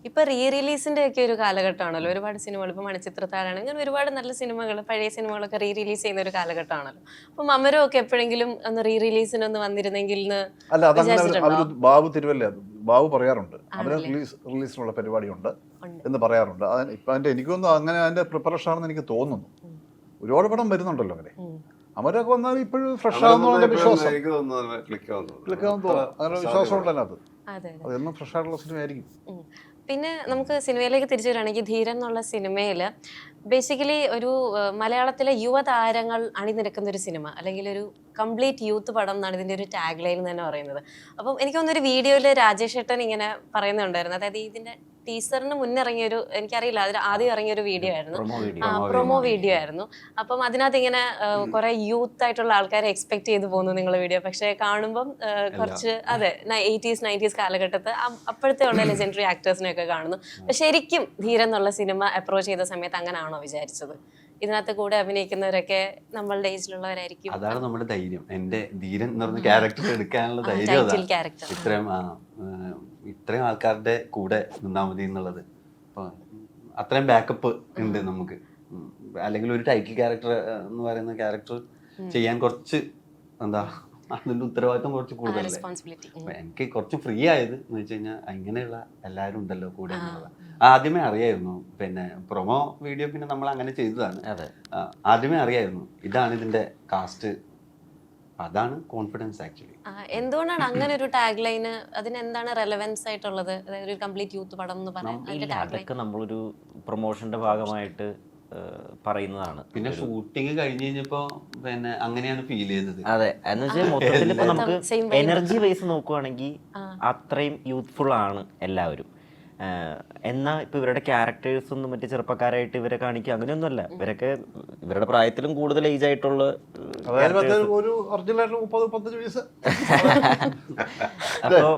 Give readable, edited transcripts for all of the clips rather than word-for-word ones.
ഇപ്പൊ റീ റിലീസിന്റെ ഒക്കെ ഒരു കാലഘട്ടമാണല്ലോ. ഒരുപാട് സിനിമകൾ ഇപ്പൊ മണിച്ചിത്രത്താഴാണ്, അങ്ങനെ ഒരുപാട് നല്ല സിനിമകൾ, പഴയ സിനിമകളൊക്കെ റീ റിലീസ് ചെയ്യുന്ന ഒരു കാലഘട്ടമാണല്ലോ. അപ്പൊ മമരോ ഒക്കെ എപ്പോഴെങ്കിലും ഒന്ന് റീ റിലീസിനൊന്ന് വന്നിരുന്നെങ്കിൽ എന്ന് അല്ല, അതങ്ങനെ വിചാരിച്ചിട്ടുണ്ടോ? അവർ ബാബു തിരുവല്ല ബാബു പറയാറുണ്ട്, അവന് ആണല്ലേ? റിലീസിനുള്ള പരിപാടിയുണ്ട് ഉണ്ട്. എന്ന് പറയാറുണ്ട്. ഇപ്പം എനിക്കൊന്നും അങ്ങനെ അതിന്റെ പ്രിപ്പറേഷൻ ആണെന്ന് എനിക്ക് തോന്നുന്നു. ഒരുപാട് പടം വരുന്നുണ്ടല്ലോ അങ്ങനെ. അവരൊക്കെ വന്നാൽ ഇപ്പോഴും ഫ്രഷ് ആകുന്ന വിശ്വാസം, എനിക്ക് തോന്നുന്നു ക്ലിക്ക് ആവുന്നു. അങ്ങനെ വിശ്വാസം ഉണ്ടല്ലോ. അതെ. അതെന്നും ഫ്രഷ് ആയിട്ടുള്ള സിനിമയായിരിക്കും. പിന്നെ നമുക്ക് സിനിമയിലേക്ക് തിരിച്ചു വരികയാണെങ്കിൽ ധീരൻ എന്നുള്ള സിനിമയിൽ ബേസിക്കലി ഒരു മലയാളത്തിലെ യുവതാരങ്ങൾ അണിനിരക്കുന്ന ഒരു സിനിമ, അല്ലെങ്കിൽ ഒരു കംപ്ലീറ്റ് യൂത്ത് പടം എന്നാണ് ഇതിൻ്റെ ഒരു ടാഗ് ലൈൻ തന്നെ പറയുന്നത്. അപ്പം എനിക്ക് തോന്നുന്നൊരു വീഡിയോയിൽ രാജേഷ് ഏട്ടൻ ഇങ്ങനെ പറയുന്നുണ്ടായിരുന്നു, അതായത് ഇതിൻ്റെ ടീസറിന് മുന്നിറങ്ങിയൊരു, എനിക്കറിയില്ല, അതിൽ ആദ്യം ഇറങ്ങിയൊരു വീഡിയോ ആയിരുന്നു, പ്രൊമോ വീഡിയോ ആയിരുന്നു. അപ്പം അതിനകത്ത് ഇങ്ങനെ കുറെ യൂത്ത് ആയിട്ടുള്ള ആൾക്കാരെ എക്സ്പെക്ട് ചെയ്ത് പോകുന്നു നിങ്ങളുടെ വീഡിയോ. പക്ഷെ കാണുമ്പം കുറച്ച് അതെ 80s 90s കാലഘട്ടത്ത് അപ്പോഴത്തെ ഉള്ള ലെജൻഡറി ആക്ടേഴ്സിനെയൊക്കെ കാണുന്നു. പക്ഷെ ശരിക്കും ധീരൻ എന്നുള്ള സിനിമ അപ്രോച്ച് ചെയ്ത സമയത്ത് അങ്ങനെയാണോ വിചാരിച്ചത്? ഇതിനകത്ത് കൂടെ അഭിനയിക്കുന്നവരൊക്കെ നമ്മളുടെ ഏജിലുള്ളവരായിരിക്കും. അതാണ് നമ്മുടെ ധൈര്യം. എന്റെ ധീരൻ എന്ന് പറഞ്ഞ ക്യാരക്ടർ എടുക്കാനുള്ള ധൈര്യം ഇത്രയും ആൾക്കാരുടെ കൂടെ നിന്നാ മതി എന്നുള്ളത്. അപ്പൊ അത്രയും ബാക്കപ്പ് ഉണ്ട് നമുക്ക്. അല്ലെങ്കിൽ ഒരു ടൈറ്റിൽ ക്യാരക്ടർ എന്ന് പറയുന്ന ക്യാരക്ടർ ചെയ്യാൻ കുറച്ച് എന്താ അതിന്റെ ഉത്തരവാദിത്വം കുറച്ച് കൂടുതലല്ലേ. അപ്പൊ എനിക്ക് കുറച്ച് ഫ്രീ ആയത് എന്ന് വെച്ച് കഴിഞ്ഞാൽ ഇങ്ങനെയുള്ള എല്ലാവരും ഉണ്ടല്ലോ കൂടെ എന്നുള്ളത് ആദ്യമേ അറിയായിരുന്നു. പിന്നെ പ്രൊമോ വീഡിയോ പിന്നെ നമ്മൾ അങ്ങനെ ചെയ്തതാണ്. ആദ്യമേ അറിയായിരുന്നു ഇതാണ് ഇതിന്റെ കാസ്റ്റ്. അതാണ് കോൺഫിഡൻസ് ആക്ച്വലി. എന്തുകൊണ്ടാണ് അങ്ങനെ ഒരു ടാഗ് ലൈന്? അതിന് എന്താണ് റെലവൻസ് ആയിട്ടുള്ളത്? അതായത് ഒരു കംപ്ലീറ്റ് യൂത്ത് പടം എന്ന് പറയാൻ അതൊക്കെ നമ്മളൊരു പ്രൊമോഷന്റെ ഭാഗമായിട്ട് പറയുന്നതാണ്. പിന്നെ ഷൂട്ടിങ് കഴിഞ്ഞ് കഴിഞ്ഞപ്പോ പിന്നെ അങ്ങനെയാണ് ഫീൽ ചെയ്തത്. അതെ, എന്ന് വെച്ചാൽ മൊത്തത്തിൽ ഇപ്പൊ നമുക്ക് എനർജി വൈസ് നോക്കുവാണെങ്കിൽ അത്രയും യൂത്ത്ഫുൾ ആണ് എല്ലാവരും. എന്നാൽ ഇപ്പൊ ഇവരുടെ ക്യാരക്ടേഴ്സ് ഒന്നും മറ്റു ചെറുപ്പക്കാരായിട്ട് ഇവരെ കാണിക്കുക അങ്ങനെയൊന്നുമല്ല. ഇവരൊക്കെ ഇവരുടെ പ്രായത്തിലും കൂടുതൽ ഏജ് ആയിട്ടുള്ള അപ്പോ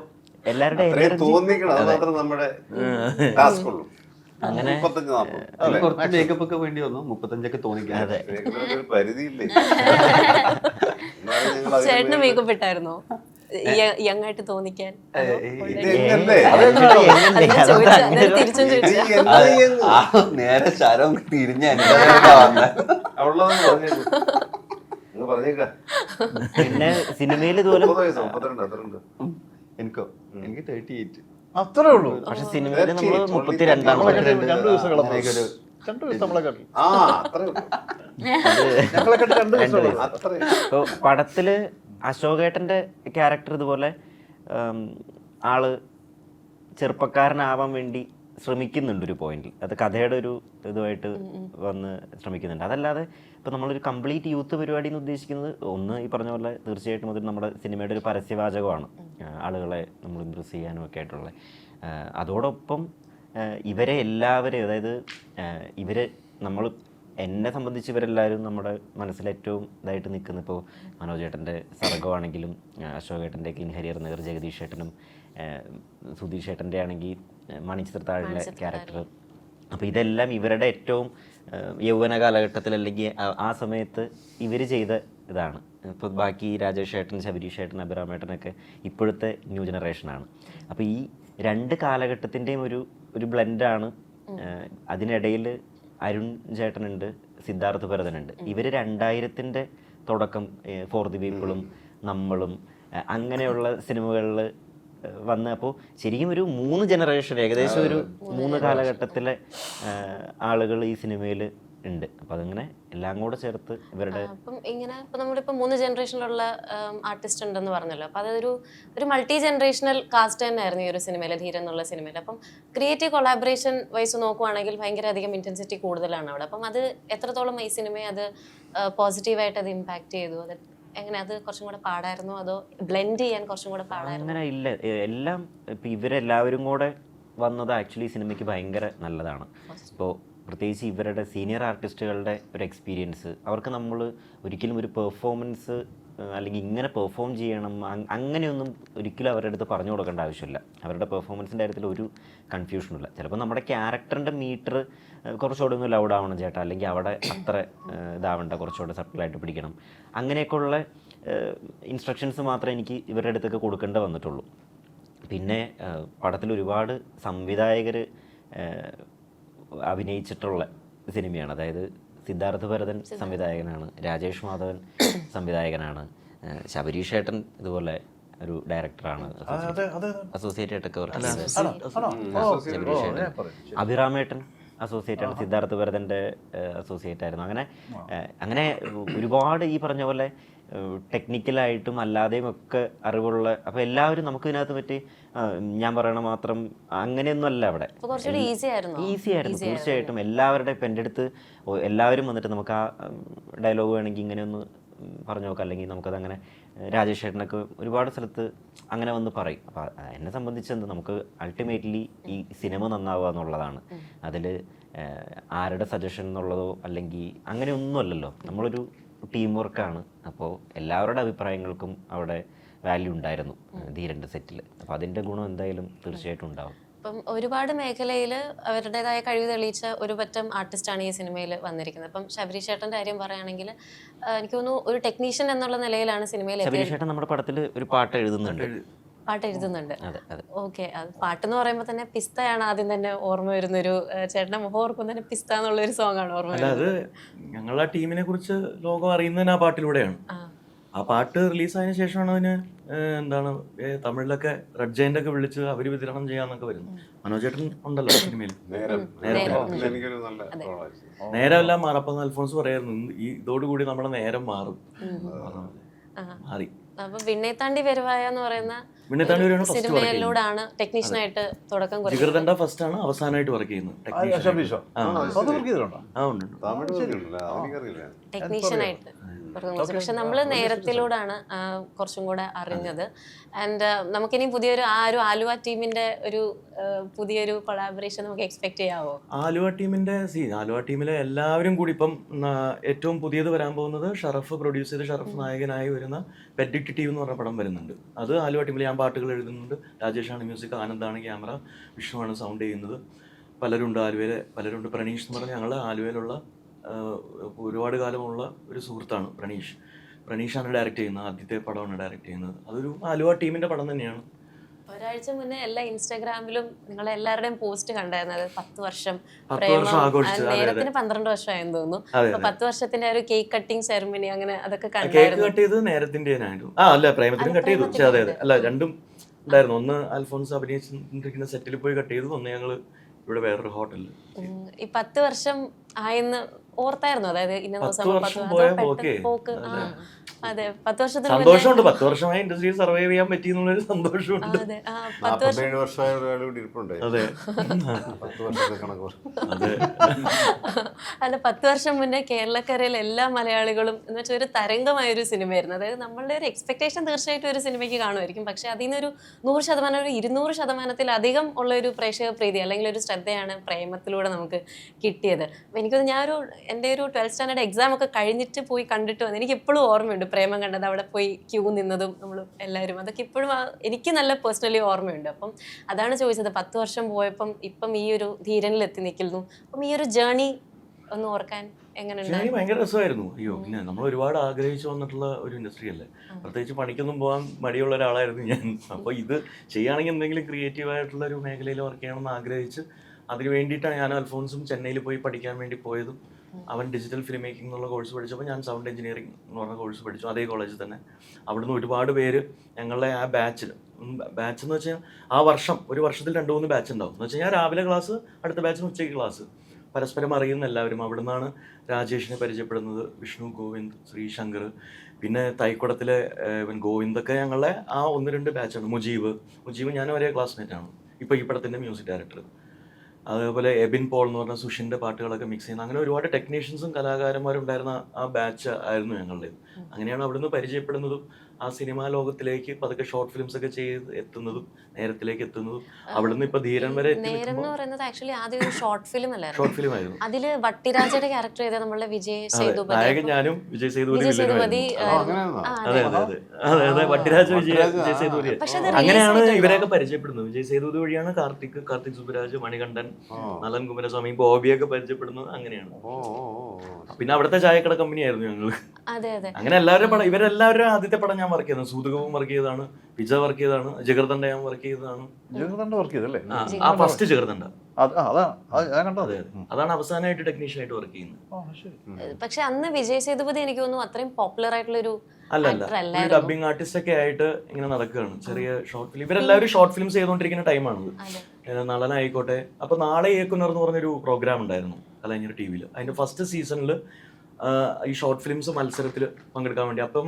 എല്ലാവരുടെ അങ്ങനെ കുറച്ച് മേക്കപ്പ് ഒക്കെ വേണ്ടി വന്നു. 35 തോന്നിക്കാൻ പരിധിയില്ലേ? ചേട്ടന് മേക്കപ്പ് ഇട്ടായിരുന്നോ യങ് ആയിട്ട് തോന്നിക്കാൻ? നേരെ ശരം തിരിഞ്ഞ പിന്നെ സിനിമയിൽ ഇതുപോലെ എനിക്കോ എനിക്ക് 38 അത്രേ ഉള്ളൂ. പക്ഷെ സിനിമയിൽ നമ്മള് 32 ഇപ്പൊ പടത്തില് അശോകേട്ടന്റെ ക്യാരക്ടർ ഇതുപോലെ ആള് ചെറുപ്പക്കാരനാവാൻ വേണ്ടി ശ്രമിക്കുന്നുണ്ട് ഒരു പോയിന്റിൽ. അത് കഥയുടെ ഒരു ഇതുമായിട്ട് വന്ന് ശ്രമിക്കുന്നുണ്ട്. അതല്ലാതെ ഇപ്പം നമ്മളൊരു കംപ്ലീറ്റ് യൂത്ത് പരിപാടി എന്ന് ഉദ്ദേശിക്കുന്നത് ഒന്ന് ഈ പറഞ്ഞ പോലെ തീർച്ചയായിട്ടും അതൊരു നമ്മുടെ സിനിമയുടെ ഒരു പരസ്യവാചകമാണ്, ആളുകളെ നമ്മൾ ഇമ്പ്രസ് ചെയ്യാനും ഒക്കെ ആയിട്ടുള്ള. അതോടൊപ്പം ഇവരെ എല്ലാവരെയും, അതായത് ഇവരെ നമ്മൾ എന്നെ സംബന്ധിച്ച് ഇവരെല്ലാവരും നമ്മുടെ മനസ്സിൽ ഏറ്റവും ഇതായിട്ട് നിൽക്കുന്ന ഇപ്പോൾ മനോജേട്ടൻ്റെ സർഗമാണെങ്കിലും അശോകേട്ടൻ്റെ ക്ലീൻ ഹരിയർ നഗർ, ജഗദീഷ് ഏട്ടനും സുധീഷ് ഏട്ടൻ്റെ ആണെങ്കിൽ മണിച്ചിത്രത്താഴിലെ ക്യാരക്ടർ. അപ്പോൾ ഇതെല്ലാം ഇവരുടെ ഏറ്റവും യൗവന കാലഘട്ടത്തിൽ അല്ലെങ്കിൽ ആ സമയത്ത് ഇവർ ചെയ്ത ഇതാണ്. ഇപ്പോൾ ബാക്കി രാജേഷ് ഏട്ടൻ, ശബരീഷ് ഏട്ടൻ, അഭിറാം ഏട്ടനൊക്കെ ഇപ്പോഴത്തെ ന്യൂ ജനറേഷനാണ്. അപ്പോൾ ഈ രണ്ട് കാലഘട്ടത്തിൻ്റെയും ഒരു ബ്ലെൻഡാണ്. അതിനിടയിൽ അരുൺ ചേട്ടനുണ്ട്, സിദ്ധാർത്ഥ് ഭരതനുണ്ട്. ഇവർ 2000-ൻ്റെ തുടക്കം ഫോർ ദി പീപ്പിളും നമ്മളും അങ്ങനെയുള്ള സിനിമകളിൽ വന്ന്, അപ്പോൾ ശരിക്കും ഒരു 3 ജനറേഷൻ, ഏകദേശം ഒരു 3 കാലഘട്ടത്തിലെ ആളുകൾ ഈ സിനിമയിൽ ഉണ്ട്. അപ്പം അതങ്ങനെ എല്ലാം കൂടെ ചേർത്ത് ഇവരുടെ അപ്പം ഇങ്ങനെ ഇപ്പം നമ്മളിപ്പോൾ 3 ജനറേഷനിലുള്ള ആർട്ടിസ്റ്റ് ഉണ്ടെന്ന് പറഞ്ഞല്ലോ. അപ്പം അതൊരു മൾട്ടി ജനറേഷണൽ കാസ്റ്റ് തന്നെയായിരുന്നു ഈ ഒരു സിനിമയിൽ, ധീരൻ എന്നുള്ള സിനിമയിൽ. അപ്പം ക്രിയേറ്റീവ് കൊളാബറേഷൻ വൈസ് നോക്കുവാണെങ്കിൽ ഭയങ്കര അധികം ഇൻറ്റൻസിറ്റി കൂടുതലാണ് അവിടെ. അപ്പം അത് എത്രത്തോളം ഈ സിനിമയെ അത് പോസിറ്റീവായിട്ട് അത് ഇമ്പാക്ട് ചെയ്തു? അത് എങ്ങനെ, അത് കുറച്ചും കൂടെ പാടായിരുന്നോ അതോ ബ്ലെൻഡ് ചെയ്യാൻ കുറച്ചും കൂടെ പാടായിരുന്നു? അങ്ങനെ ഇല്ല, എല്ലാം ഇപ്പം ഇവരെല്ലാവരും കൂടെ വന്നത് ആക്ച്വലി സിനിമയ്ക്ക് ഭയങ്കര നല്ലതാണ്. ഇപ്പോൾ പ്രത്യേകിച്ച് ഇവരുടെ സീനിയർ ആർട്ടിസ്റ്റുകളുടെ ഒരു എക്സ്പീരിയൻസ്, അവർക്ക് നമ്മൾ ഒരിക്കലും ഒരു പെർഫോമൻസ് അല്ലെങ്കിൽ ഇങ്ങനെ പെർഫോം ചെയ്യണം അങ്ങനെയൊന്നും ഒരിക്കലും അവരുടെ അടുത്ത് പറഞ്ഞു കൊടുക്കേണ്ട ആവശ്യമില്ല. അവരുടെ പെർഫോമൻസിൻ്റെ കാര്യത്തിൽ ഒരു കൺഫ്യൂഷനില്ല. ചിലപ്പോൾ നമ്മുടെ ക്യാരക്ടറിൻ്റെ മീറ്റർ കുറച്ചുകൂടെ ഒന്ന് ലൗഡ് ആവണം ചേട്ടാ, അല്ലെങ്കിൽ അവിടെ അത്ര ഇതാവണ്ട, കുറച്ചുകൂടെ സട്ടിലായിട്ട് പിടിക്കണം, അങ്ങനെയൊക്കെയുള്ള ഇൻസ്ട്രക്ഷൻസ് മാത്രമേ എനിക്ക് ഇവരുടെ അടുത്തൊക്കെ കൊടുക്കേണ്ടി വന്നിട്ടുള്ളൂ. പിന്നെ പടത്തിൽ ഒരുപാട് സംവിധായകർ അഭിനയിച്ചിട്ടുള്ള സിനിമയാണ്. അതായത് സിദ്ധാർത്ഥ ഭരതൻ സംവിധായകനാണ്, രാജേഷ് മാധവൻ സംവിധായകനാണ്, ശബരീഷ് ഏട്ടൻ ഇതുപോലെ ഒരു ഡയറക്ടറാണ്, അസോസിയേറ്റ് ആയിട്ടൊക്കെ വർക്ക് ചെയ്തത് ശബരീഷ് ഏട്ടൻ. അഭിറാമേട്ടൻ അസോസിയേറ്റ് ആണ്, സിദ്ധാർത്ഥ ഭരതൻ്റെ അസോസിയേറ്റ് ആയിരുന്നു. അങ്ങനെ ഒരുപാട് ഈ പറഞ്ഞ പോലെ ടെക്നിക്കലായിട്ടും അല്ലാതെയും ഒക്കെ അറിവുള്ള, അപ്പോൾ എല്ലാവരും നമുക്ക് ഇതിനകത്ത് പറ്റി ഞാൻ പറയണ മാത്രം അങ്ങനെയൊന്നും അല്ല അവിടെ. ഈസി ആയിരുന്നു തീർച്ചയായിട്ടും. എല്ലാവരുടെ ഇപ്പം എൻ്റെ അടുത്ത് എല്ലാവരും വന്നിട്ട് നമുക്ക് ആ ഡയലോഗ് വേണമെങ്കിൽ ഇങ്ങനെ ഒന്ന് പറഞ്ഞു നോക്കാം, അല്ലെങ്കിൽ നമുക്കതങ്ങനെ രാജേഷ് ചേട്ടനൊക്കെ ഒരുപാട് സ്ഥലത്ത് അങ്ങനെ വന്ന് പറയും. അപ്പോൾ എന്നെ സംബന്ധിച്ച് നമുക്ക് അൾട്ടിമേറ്റ്ലി ഈ സിനിമ നന്നാവുക എന്നുള്ളതാണ്. അതിൽ ആരുടെ സജഷൻ എന്നുള്ളതോ അല്ലെങ്കിൽ അങ്ങനെയൊന്നും അല്ലല്ലോ, നമ്മളൊരു ടീം വർക്കാണ്. അപ്പോൾ എല്ലാവരുടെ അഭിപ്രായങ്ങൾക്കും അവിടെ വാല്യൂ ഉണ്ടായിരുന്നു ധീരൻ്റെ സെറ്റിൽ. അപ്പോൾ അതിൻ്റെ ഗുണം എന്തായാലും തീർച്ചയായിട്ടും ഉണ്ടാവും. അപ്പം ഒരുപാട് മേഖലയിൽ അവരുടേതായ കഴിവ് തെളിയിച്ച ഒരു പറ്റം ആർട്ടിസ്റ്റാണ് ഈ സിനിമയിൽ വന്നിരിക്കുന്നത്. അപ്പം ശബരീഷ് ചേട്ടൻ്റെ കാര്യം പറയുകയാണെങ്കിൽ എനിക്ക് തോന്നുന്നു ഒരു ടെക്നീഷ്യൻ എന്നുള്ള നിലയിലാണ് സിനിമയിൽ ശബരീഷ് ചേട്ടൻ നമ്മുടെ പടത്തിൽ ഒരു പാട്ട് എഴുതുന്നുണ്ട്. ഓക്കെ. അത് പാട്ടെന്ന് പറയുമ്പോൾ തന്നെ പിസ്തയാണ് ആദ്യം തന്നെ ഓർമ്മ വരുന്നൊരു, ചേട്ടൻ്റെ മുഖം ഓർക്കും തന്നെ പിസ്ത എന്നുള്ളൊരു സോങ് ആണ് ഓർമ്മ വരുന്നത്. അത് ഞങ്ങളുടെ ടീമിനെ കുറിച്ച് ലോകം അറിയുന്നതിന് ആ പാട്ടിലൂടെയാണ്. ആ പാട്ട് റിലീസായതിനു ശേഷമാണ് അതിന് എന്താണ് തമിഴിലൊക്കെ റെഡ് ജയന്റ് ഒക്കെ വിളിച്ച് അവർ വിതരണം ചെയ്യാന്നൊക്കെ വരുന്നു. മനോജ് ചേട്ടൻ ഉണ്ടല്ലോ സിനിമയിൽ. നേരമെല്ലാം മാറും. അപ്പം അൽഫോൺസ് പറയായിരുന്നു ഇതോടുകൂടി നമ്മുടെ നേരം മാറും. മാറി. അപ്പൊ വിണ്ണേത്താണ്ടി വരുവായ എന്ന് പറയുന്ന സിനിമയിലൂടെയാണ് ടെക്നീഷ്യനായിട്ട് തുടക്കം കുറിച്ചത്. ജിഗർദണ്ഡ ഫസ്റ്റ് ആണ് അവസാനമായിട്ട് വർക്ക് ചെയ്യുന്നത് ടെക്നീഷ്യനായിട്ട്. പക്ഷെ നമ്മൾ നേരത്തിലൂടെയാണ് കുറച്ചും കൂടെ അറിഞ്ഞത്. ആൻഡ് നമുക്കിനി പുതിയൊരു ഒരു ആലുവ ടീമിന്റെ ഒരു പുതിയൊരു കൊളാബറേഷൻ നമുക്ക് എക്സ്പെക്ട് ചെയ്യാവോ? ആലുവ ടീമിലെ എല്ലാവരും കൂടി ഇപ്പം ഏറ്റവും പുതിയത് വരാൻ പോകുന്നത് ഷറഫ് പ്രൊഡ്യൂസ് ചെയ്ത് ഷറഫ് നായകനായി വരുന്ന പെറ്റ് ഡിറ്റക്റ്റീവ് എന്ന് പറഞ്ഞ പടം വരുന്നുണ്ട്. അത് ആലുവ ടീമിൽ ഞാൻ പാട്ടുകൾ എഴുതുന്നുണ്ട്, രാജേഷാണ് മ്യൂസിക്, ആനന്ദാണ് ക്യാമറ, വിഷ്ണുവാണ് സൗണ്ട് ചെയ്യുന്നത്. പലരുണ്ട് ആലുവയിലെ, പലരുണ്ട്. പ്രണീഷ് എന്ന് പറഞ്ഞാൽ ഞങ്ങൾ ആലുവയിലുള്ള ഒരുപാട് കാലമുള്ള ഒരു സുഹൃത്താണ് പ്രണീഷാണ് ഡയറക്റ്റ് ചെയ്യുന്നത്. ആദ്യത്തെ പടമാണ് ഡയറക്റ്റ് ചെയ്യുന്നത്. അതൊരു ആലുവ ടീമിന്റെ പടം തന്നെയാണ്. ഒരാഴ്ച മുന്നേ എല്ലാ ഇൻസ്റ്റാഗ്രാമിലും നിങ്ങളെ എല്ലാവരുടെയും പോസ്റ്റ് കണ്ടായിരുന്നത് 10 വർഷം നേരത്തിന് 12 വർഷമായെന്ന് തോന്നുന്നു. 10 വർഷത്തിന്റെ ഒരു കേക്ക് കട്ടിങ് സെറമണി അങ്ങനെ അതൊക്കെ കേക്ക് കട്ട് ചെയ്ത് നേരത്തിന്റെ അല്ല പ്രേമത്തിനും കട്ട് ചെയ്തു. അതെ അല്ല രണ്ടും ഉണ്ടായിരുന്നു. ഒന്ന് അൽഫോൺസ് അഭിനയിച്ചിരിക്കുന്ന സെറ്റിൽ പോയി കട്ട് ചെയ്തു, ഒന്ന് ഞങ്ങള് ഇവിടെ വേറൊരു ഹോട്ടലിൽ. ഈ 10 വർഷം ആയെന്ന് ഓർത്തായിരുന്നു? അതായത് ഇന്ന ദിവസം അതെ 10 വർഷത്തിന് സന്തോഷമുണ്ട്. 10 വർഷമായി ഇൻഡസ്ട്രിയിൽ സർവൈവ് ചെയ്യാൻ പറ്റിയെന്നുള്ളൊരു സന്തോഷമുണ്ട്. അതെ 47 വർഷമായ ഒരാൾ കൂടി ഇരിപ്പുണ്ട്. അതെ 10 വർഷത്തെ കണക്ക്. അല്ല 10 വർഷം മുന്നേ കേരളക്കരയിലെ എല്ലാ മലയാളികളും എന്ന് വെച്ചാൽ ഒരു തരംഗമായ ഒരു സിനിമയായിരുന്നു. അതായത് നമ്മളുടെ ഒരു എക്സ്പെക്ടേഷൻ തീർച്ചയായിട്ടും ഒരു സിനിമയ്ക്ക് കാണുമായിരിക്കും. പക്ഷെ അതിൽ നിന്നൊരു 100%, ഒരു 200%-ത്തിലധികം ഉള്ള ഒരു പ്രേക്ഷക പ്രീതി അല്ലെങ്കിൽ ഒരു ശ്രദ്ധയാണ് പ്രേമത്തിലൂടെ നമുക്ക് കിട്ടിയത്. അപ്പം എനിക്കൊന്ന് എൻ്റെ ഒരു 12th സ്റ്റാൻഡേർഡ് എക്സാം ഒക്കെ കഴിഞ്ഞിട്ട് പോയി കണ്ടിട്ട് വന്നു. എനിക്ക് ഇപ്പോഴും ഓർമ്മയുണ്ട് പ്രേമം കണ്ടത്, അവിടെ പോയി ക്യൂ നിന്നതും നമ്മൾ എല്ലാവരും. അതൊക്കെ ഇപ്പോഴും എനിക്ക് നല്ല പേഴ്സണലി ഓർമ്മയുണ്ട്. അപ്പം അതാണ് ചോദിച്ചത്, 10 വർഷം പോയപ്പം ഇപ്പം ഈ ഒരു ധീരനിൽ എത്തി നിൽക്കുന്നു. അപ്പം ഈ ഒരു ജേർണി ഒന്ന് ഓർക്കാൻ എങ്ങനെയുണ്ട്? ഭയങ്കര രസമായിരുന്നു. അയ്യോ പിന്നെ നമ്മൾ ഒരുപാട് ആഗ്രഹിച്ചു വന്നിട്ടുള്ള ഒരു ഇൻഡസ്ട്രി അല്ലേ. പ്രത്യേകിച്ച് പണിക്കൊന്നും പോകാൻ മടിയുള്ള ഒരാളായിരുന്നു ഞാൻ. അപ്പോൾ ഇത് ചെയ്യുകയാണെങ്കിൽ എന്തെങ്കിലും ക്രിയേറ്റീവായിട്ടുള്ള ഒരു മേഖലയിൽ വർക്ക് ചെയ്യണമെന്ന് ആഗ്രഹിച്ച് അതിന് വേണ്ടിയിട്ടാണ് ഞാൻ അൽഫോൺസും ചെന്നൈയിൽ പോയി പഠിക്കാൻ വേണ്ടി പോയതും. അവൻ ഡിജിറ്റൽ ഫിലിം മേക്കിംഗ് എന്നുള്ള കോഴ്സ് പഠിച്ചപ്പോൾ ഞാൻ സൗണ്ട് എഞ്ചിനീയറിംഗ് എന്ന് പറഞ്ഞ കോഴ്സ് പഠിച്ചു, അതേ കോളേജിൽ തന്നെ. അവിടുന്ന് ഒരുപാട് പേര് ഞങ്ങളുടെ ആ ബാച്ച് എന്ന് വെച്ചാൽ ആ വർഷം, ഒരു വർഷത്തിൽ 2-3 ബാച്ച് ഉണ്ടാവും. എന്ന് വെച്ച് കഴിഞ്ഞാൽ രാവിലെ ക്ലാസ്, അടുത്ത ബാച്ചിന് ഉച്ചയ്ക്ക് ക്ലാസ്. പരസ്പരം അറിയുന്ന എല്ലാവരും. അവിടെ നിന്നാണ് രാജേഷിനെ പരിചയപ്പെടുന്നത്, വിഷ്ണു, ഗോവിന്ദ്, ശ്രീശങ്കർ, പിന്നെ തൈക്കുടത്തിലെ ഗോവിന്ദൊക്കെ ഞങ്ങളുടെ ആ 1-2 ബാച്ചാണ്. മുജീബ് ഞാൻ ഒരേ ക്ലാസ്മേറ്റാണ്, ഇപ്പോൾ ഈ പടത്തിൻ്റെ മ്യൂസിക് ഡയറക്ടർ. അതേപോലെ എബിൻ പോൾ എന്ന് പറഞ്ഞ സുഷിൻ്റെ പാട്ടുകളൊക്കെ മിക്സ് ചെയ്യുന്ന അങ്ങനെ ഒരുപാട് ടെക്നീഷ്യൻസും കലാകാരന്മാരും ഉണ്ടായിരുന്ന ആ ബാച്ച് ആയിരുന്നു ഞങ്ങളുടെ. അങ്ങനെയാണ് അവിടുന്ന് പരിചയപ്പെടുന്നതും ആ സിനിമാ ലോകത്തിലേക്ക് പതുക്കെ ഷോർട്ട് ഫിലിംസ് ഒക്കെ ചെയ്ത് എത്തുന്നതും നേരത്തിലേക്ക് എത്തുന്നതും. അവിടുന്ന് ഇപ്പൊ ധീരൻ വരെ നേരം എന്ന് പറയുന്നത് ആക്ച്വലി ആദ്യം ഒരു ഷോർട്ട് ഫിലിം അല്ലായിരുന്നു. ഷോർട്ട് ഫിലിം ആയിരുന്നു. അതില് വട്ടിരാജയുടെ ക്യാരക്ടർ ചെയ്ത നമ്മളുടെ വിജയ് സേതുപതി, നായകൻ ഞാനും വിജയ് സേതുപതി. അതെ വട്ടിരാജ വിജയ് സേതുപതി. അങ്ങനെയാണ് ഇവരെയൊക്കെ പരിചയപ്പെടുന്നത്. വിജയ് സേതുപതി വഴിയാണ് കാർത്തിക് സുബരാജ്, മണികണ്ഠൻ, നലൻ കുമാരസ്വാമി, ബോബിയൊക്കെ പരിചയപ്പെടുന്നത്. അങ്ങനെയാണ്. പിന്നെ അവിടുത്തെ ചായക്കട കമ്പനി ആയിരുന്നു ഞങ്ങള്. അങ്ങനെ എല്ലാവരും പടം, ഇവരെല്ലാവരും ആദ്യത്തെ പടം ഞാൻ വർക്ക് ചെയ്തത്. സൂതകവും വർക്ക് ചെയ്തതാണ്, പിജ വർക്ക് ചെയ്തതാണ്, ജഗർദണ്ഡ ഞാൻ വർക്ക് ചെയ്തതാണ്. ജഗദണ്ഡ വർക്ക് ചെയ്തല്ലേ? ആ ഫസ്റ്റ് ജഗർദണ്ഡ, ഞാൻ കണ്ടത്. അതെ അതാണ് അവസാനമായിട്ട് ടെക്നീഷ്യൻ ആയിട്ട് വർക്ക് ചെയ്യുന്നത്. പക്ഷെ അന്ന് വിജയ് സേതുപതി എനിക്ക് തോന്നുന്നു അത്രയും പോപ്പുലർ ആയിട്ടുള്ള ഒരു അല്ല ഡബിങ് ആർട്ടിസ്റ്റ് ഒക്കെ ആയിട്ട് ഇങ്ങനെ നടക്കുകയാണ്. ചെറിയ ഷോർട്ട് ഫിലിം, ഇവരെല്ലാവരും ഷോർട്ട് ഫിലിംസ് ചെയ്തുകൊണ്ടിരിക്കുന്ന ടൈമാണത്. നളനായിക്കോട്ടെ. അപ്പൊ നാളെ ഏക്കുന്നർ എന്ന് പറഞ്ഞൊരു പ്രോഗ്രാം ഉണ്ടായിരുന്നു കലഞ്ഞർ ടി വിയിൽ. അതിന്റെ ഫസ്റ്റ് സീസണിൽ ഈ ഷോർട്ട് ഫിലിംസ് മത്സരത്തിൽ പങ്കെടുക്കാൻ വേണ്ടി, അപ്പം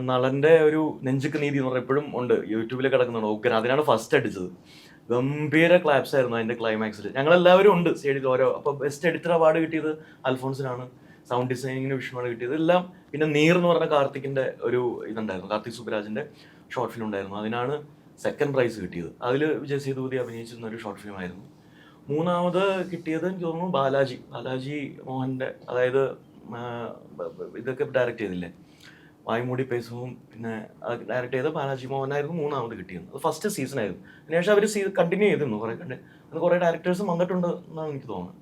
നളന്റെ ഒരു നെഞ്ചുക്ക് നീതി എന്ന് പറഞ്ഞാൽ എപ്പോഴും ഉണ്ട്, യൂട്യൂബിൽ കിടക്കുന്നുണ്ട്. ഓക്കെ, അതിനാണ് ഫസ്റ്റ് അടിച്ചത്. ഗംഭീര ക്ലാപ്സ് ആയിരുന്നു അതിന്റെ ക്ലൈമാക്സിൽ. ഞങ്ങളെല്ലാവരും ഉണ്ട് സ്റ്റേഡിൽ ഓരോ. അപ്പൊ ബെസ്റ്റ് എഡിറ്റർ അവാർഡ് കിട്ടിയത് അൽഫോൺസിനാണ്, സൗണ്ട് ഡിസൈനിങ്ങിന് വിഷ്ണുവാണ് കിട്ടിയത്. എല്ലാം പിന്നെ നീർ എന്ന് പറഞ്ഞ കാർത്തിക്കിന്റെ ഒരു ഇതുണ്ടായിരുന്നു, കാർത്തിക് സുബ്രാജിന്റെ ഷോർട്ട് ഫിലിം ഉണ്ടായിരുന്നു. അതിനാണ് സെക്കൻഡ് പ്രൈസ് കിട്ടിയത്. അതിൽ വിജയ് സേതുപതി അഭിനയിച്ചിരുന്ന ഒരു ഷോർട്ട് ഫിലിം ആയിരുന്നു. മൂന്നാമത് കിട്ടിയത് എനിക്ക് തോന്നുന്നു ബാലാജി മോഹന്റെ, അതായത് ഇതൊക്കെ ഡയറക്റ്റ് ചെയ്തില്ലേ, വായ്മൂടി പേസവും പിന്നെ ഡയറക്റ്റ് ചെയ്ത ബാലാജി മോഹനായിരുന്നു മൂന്നാമത് കിട്ടിയത്. അത് ഫസ്റ്റ് സീസൺ ആയിരുന്നു. അതിനുശേഷം അവർ കണ്ടിന്യൂ ചെയ്തിരുന്നു കുറേ ഡയറക്ടേഴ്സും വന്നിട്ടുണ്ട് എന്നാണ് എനിക്ക് തോന്നുന്നത്.